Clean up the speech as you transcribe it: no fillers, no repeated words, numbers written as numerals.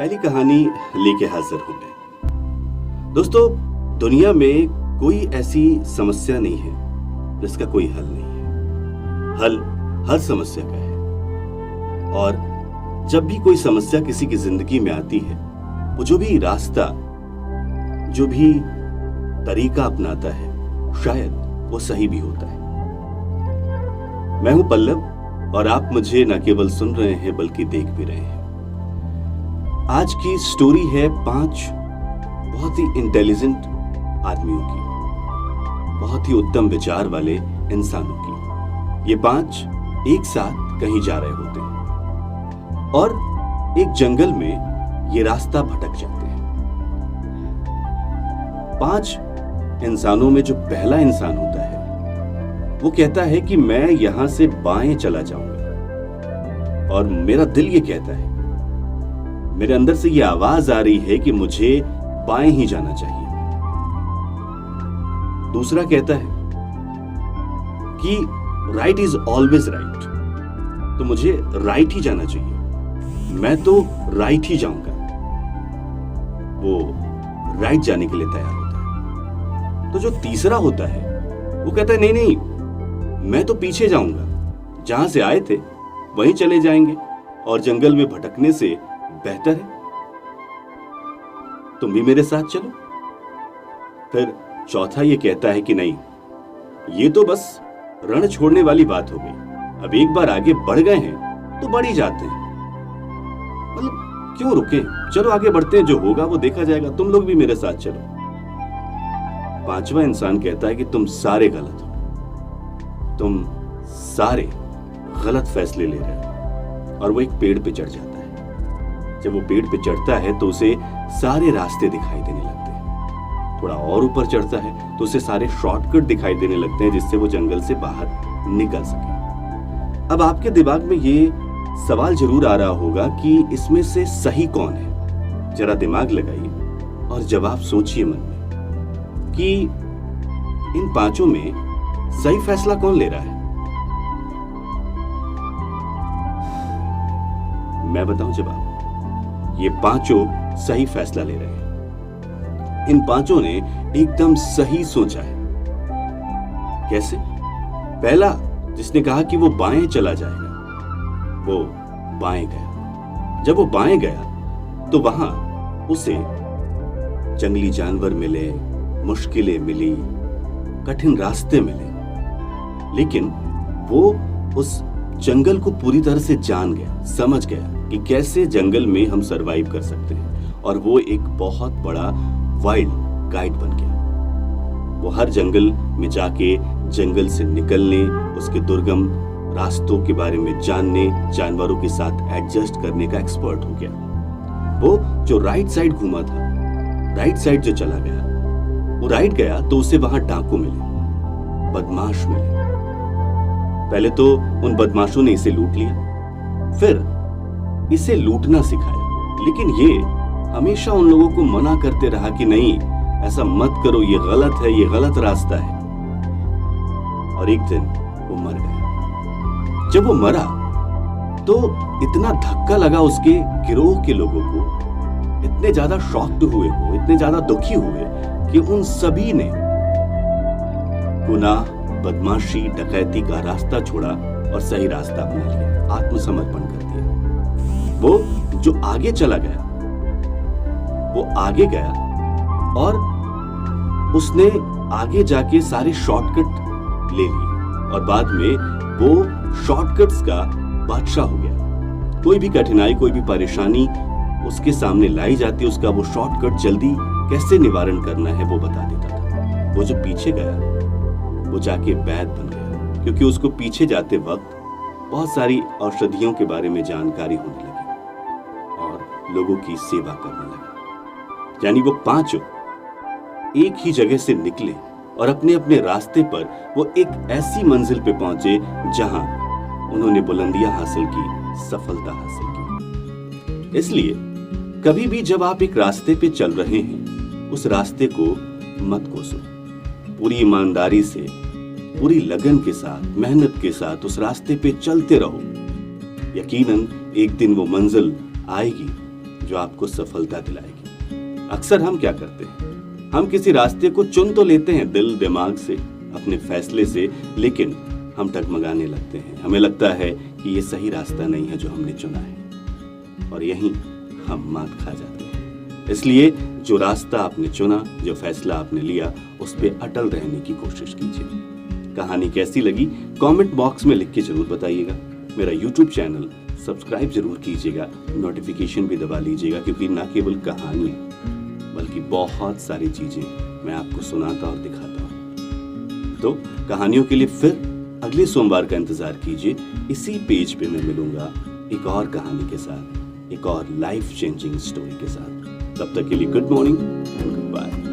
पहली कहानी लेके हाजिर हूं मैं। दोस्तों, दुनिया में कोई ऐसी समस्या नहीं है जिसका कोई हल नहीं है। हल हर समस्या का है। और जब भी कोई समस्या किसी की जिंदगी में आती है, वो जो भी रास्ता, जो भी तरीका अपनाता है, शायद वो सही भी होता है। मैं हूं पल्लव और आप मुझे न केवल सुन रहे हैं बल्कि देख भी रहे हैं। आज की स्टोरी है 5 बहुत ही इंटेलिजेंट आदमियों की, बहुत ही उत्तम विचार वाले इंसानों की। ये 5 एक साथ कहीं जा रहे होते हैं और एक जंगल में ये रास्ता भटक जाते हैं। 5 इंसानों में जो पहला इंसान होता है वो कहता है कि मैं यहां से बाएं चला जाऊंगा, और मेरा दिल ये कहता है, मेरे अंदर से ये आवाज आ रही है कि मुझे बाएं ही जाना चाहिए। दूसरा कहता है कि राइट इज ऑलवेज राइट, तो मुझे राइट ही जाना चाहिए, मैं तो राइट ही जाऊंगा। वो राइट जाने के लिए तैयार होता है। तो जो तीसरा होता है वो कहता है नहीं नहीं, मैं तो पीछे जाऊंगा, जहां से आए थे वहीं चले जाएंगे और जंगल में भटकने से बेहतर है तुम भी मेरे साथ चलो। फिर चौथा ये कहता है कि नहीं, ये तो बस रण छोड़ने वाली बात हो गई, अब एक बार आगे बढ़ गए हैं तो बढ़ ही जाते हैं, मतलब क्यों रुके, चलो आगे बढ़ते हैं, जो होगा वो देखा जाएगा, तुम लोग भी मेरे साथ चलो। पांचवा इंसान कहता है कि तुम सारे गलत हो, तुम सारे गलत फैसले ले रहे हो, और वो एक पेड़ पे चढ़ जाता है। जब वो पेड़ पे चढ़ता है तो उसे सारे रास्ते दिखाई देने लगते हैं। थोड़ा और ऊपर चढ़ता है तो उसे सारे शॉर्टकट दिखाई देने लगते हैं जिससे वो जंगल से बाहर निकल सके। अब आपके दिमाग में ये सवाल जरूर आ रहा होगा कि इसमें से सही कौन है। जरा दिमाग लगाइए और जवाब सोचिए मन में कि इन 5 में सही फैसला कौन ले रहा है। मैं बताऊं जवाब, ये 5 सही फैसला ले रहे हैं। इन 5 ने एकदम सही सोचा है। कैसे? पहला जिसने कहा कि वो बाएं चला जाएगा, वो बाएं गया। जब वो बाएं गया तो वहां उसे जंगली जानवर मिले, मुश्किलें मिली, कठिन रास्ते मिले, लेकिन वो उस जंगल को पूरी तरह से जान गया, समझ गया कि कैसे जंगल में हम सरवाइव कर सकते हैं, और वो एक बहुत बड़ा वाइल्ड गाइड बन गया। वो हर जंगल में जाके जंगल से निकलने, उसके दुर्गम रास्तों के बारे में जानने, जानवरों के साथ एडजस्ट करने का एक्सपर्ट हो गया। वो जो राइट साइड घूमा था, राइट साइड जो चला गया, वो राइट गया तो उसे वहां डाकू मिले, बदमाश मिले। पहले तो उन बदमाशों ने इसे लूट लिया, फिर इसे लूटना सिखाया, लेकिन ये हमेशा उन लोगों को मना करते रहा कि नहीं, ऐसा मत करो, ये गलत है, ये गलत रास्ता है। और एक दिन वो मर गया। जब वो मरा तो इतना धक्का लगा उसके गिरोह के लोगों को, इतने ज्यादा शॉक्ड हुए वो, इतने ज्यादा दुखी हुए कि उन सभी ने गुनाह, बदमाशी, डकैती का रास्ता छोड़ा और सही रास्ता अपना लिया, आत्मसमर्पण कर दिया। वो जो आगे चला गया, वो आगे गया और उसने आगे जाके सारे शॉर्टकट ले लिए, और बाद में वो शॉर्टकट्स का बादशाह हो गया। कोई भी कठिनाई, कोई भी परेशानी उसके सामने लाई जाती, उसका वो शॉर्टकट जल्दी कैसे निवारण करना है वो बता देता था। वो जो पीछे गया वो जाके वैद्य बन गया, क्योंकि उसको पीछे जाते वक्त बहुत सारी औषधियों के बारे में जानकारी होने लगी और लोगों की सेवा करने लगा। यानी वो 5 एक ही जगह से निकले और अपने अपने रास्ते पर वो एक ऐसी मंजिल पे पहुंचे जहां उन्होंने बुलंदियां हासिल की, सफलता हासिल की। इसलिए कभी भी जब आप एक रास्ते पे चल रहे हैं, उस रास्ते को मत कोसो। पूरी ईमानदारी से, पूरी लगन के साथ, मेहनत के साथ उस रास्ते पे चलते रहो। यकीनन एक दिन वो मंजिल आएगी जो आपको सफलता दिलाएगी। अक्सर हम क्या करते हैं, हम किसी रास्ते को चुन तो लेते हैं दिल दिमाग से, अपने फैसले से, लेकिन हम डगमगाने लगते हैं। हमें लगता है कि ये सही रास्ता नहीं है जो हमने चुना है, और यहीं हम मात खा जाते हैं। इसलिए जो रास्ता आपने चुना, जो फैसला आपने लिया, उस पर अटल रहने की कोशिश कीजिए। कहानी कैसी लगी कमेंट बॉक्स में लिख के जरूर बताइएगा। मेरा यूट्यूब चैनल सब्सक्राइब जरूर कीजिएगा, नोटिफिकेशन भी दबा लीजिएगा, क्योंकि ना केवल कहानियां बल्कि बहुत सारी चीजें मैं आपको सुनाता और दिखाता हूं। तो कहानियों के लिए फिर अगले सोमवार का इंतजार कीजिए। इसी पेज पे मैं मिलूंगा एक और कहानी के साथ, एक और लाइफ चेंजिंग स्टोरी के साथ। तब तक के लिए good morning and good bye.